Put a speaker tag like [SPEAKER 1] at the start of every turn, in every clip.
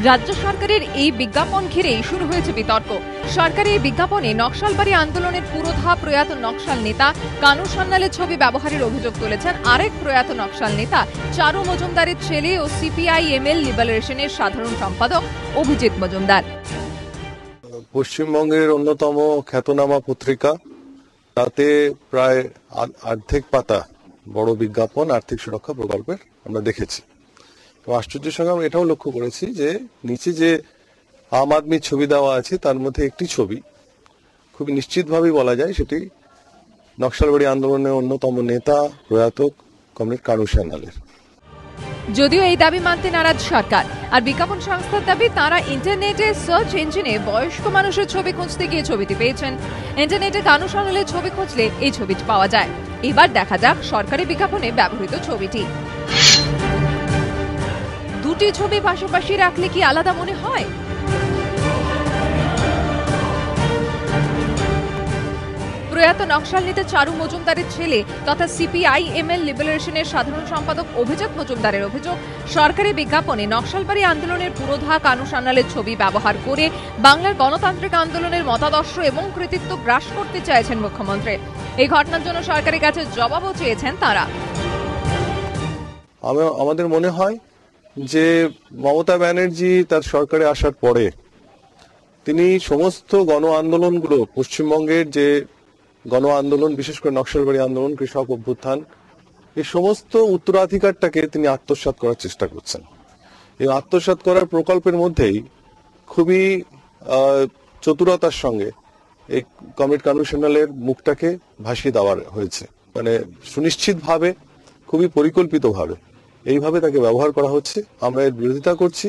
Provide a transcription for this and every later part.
[SPEAKER 1] রাজ্য সরকারের এই বিজ্ঞাপন ঘিরেই শুরু হয়েছে বিতর্ক। সরকারি এই বিজ্ঞাপনে নকশালবাড়ি আন্দোলনের পুরোধা প্রয়াত নকশাল নেতা কানু সান্যালের ছবি ব্যবহারের অভিযোগ তুলেছেন আরেক প্রয়াত নকশাল নেতা চারু মজুমদারের ছেলে ও সিপিআইএমএল লিবারেশনের সাধারণ সম্পাদক অভিজিৎ মজুমদার।
[SPEAKER 2] পশ্চিমবঙ্গের অন্যতম খ্যাতনামা পত্রিকা, তাতে প্রায় অর্ধেক পাতা বড় বিজ্ঞাপন আর্থিক সুরক্ষা প্রকল্পের আমরা দেখেছি। তো আশ্চর্যের সঙ্গে আমরা এটাও লক্ষ্য করেছি যে নিচে যে আম আদমির ছবি দেওয়া আছে তার মধ্যে একটি ছবি খুবই নিশ্চিতভাবেই বলা যায় সেটি নকশালবাড়ি আন্দোলনের অন্যতম নেতা প্রয়াত কমরেড কানু সান্যালের।
[SPEAKER 1] যদিও এই দাবি মানতে নারাজ সরকার, আর বিজ্ঞাপন সংস্থার দাবি তারা ইন্টারনেটে সার্চ ইঞ্জিনে বয়স্ক মানুষের ছবি খুঁজতে গিয়ে ছবিটি পেয়েছেন। ইন্টারনেটে কানু সান্যালের ছবি খুঁজলে এই ছবিটি পাওয়া যায়। এবার দেখা যাক সরকারি বিজ্ঞাপনে ব্যবহৃত ছবিটি। দুটি ছবি পাশাপাশি রাখলে কি আলাদা মনে হয়? প্রয়াত নকশাল নেতা চারু মজুমদারের ছেলে তথা সিপিআইএমএল লিবারেশনের সাধারণ সম্পাদক অভিজিৎ মজুমদারের অভিযোগ, সরকারি বিজ্ঞাপনে নকশালবাড়ি আন্দোলনের পুরোধা কানু সান্যালের ছবি ব্যবহার করে বাংলার গণতান্ত্রিক আন্দোলনের মতাদর্শ এবং কৃতিত্ব গ্রাস করতে চাইছেন মুখ্যমন্ত্রী। এই ঘটনার জন্য সরকারের কাছে জবাবও চেয়েছেন তারা।
[SPEAKER 2] আমাদের মনে হয় যে মমতা ব্যানার্জি তার সরকারে আসার পরে তিনি সমস্ত গণ আন্দোলনগুলো, পশ্চিমবঙ্গের যে গণ আন্দোলন, বিশেষ করে নকশালবাড়ি আন্দোলন, কৃষক অভ্যুত্থান, এই সমস্ত উত্তরাধিকারটাকে তিনি আত্মসাৎ করার চেষ্টা করছেন। এই আত্মসাৎ করার প্রকল্পের মধ্যেই খুবই চতুরতার সঙ্গে এই কমরেড কানু সান্যালের মুখটাকে ভাসিয়ে দেওয়া হয়েছে। মানে সুনিশ্চিতভাবে, খুবই পরিকল্পিতভাবে এইভাবে তাকে ব্যবহার করা হচ্ছে। আমরা এর বিরোধিতা করছি।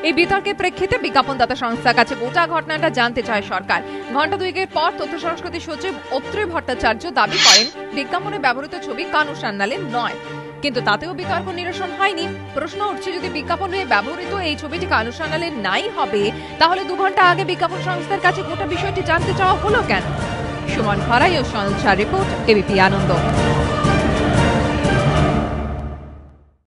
[SPEAKER 1] এই বিতর্কের প্রেক্ষিতে বিজ্ঞাপনদাতা সংস্থার কাছে গোটা ঘটনাটা জানতে চায় সরকার। ঘণ্টা দুয়েকের পর তথ্য সংস্কৃতি সচিব অত্রি ভট্টাচার্য দাবি করেন বিজ্ঞাপনে ব্যবহৃত ছবি কানু সান্যালের নয়, কিন্তু তাতেও বিতর্ক নিরসন হয়নি। প্রশ্ন উঠছে, যদি বিজ্ঞাপনে ব্যবহৃত এই ছবিটি কানু সান্যালের নাই হবে, তাহলে 2 ঘন্টা আগে বিজ্ঞাপন সংস্থার কাছে গোটা বিষয়টি জানতে চাওয়া হলো কেন? সুমন খরাই ও সঞ্চার রিপোর্ট, এবিপি আনন্দ।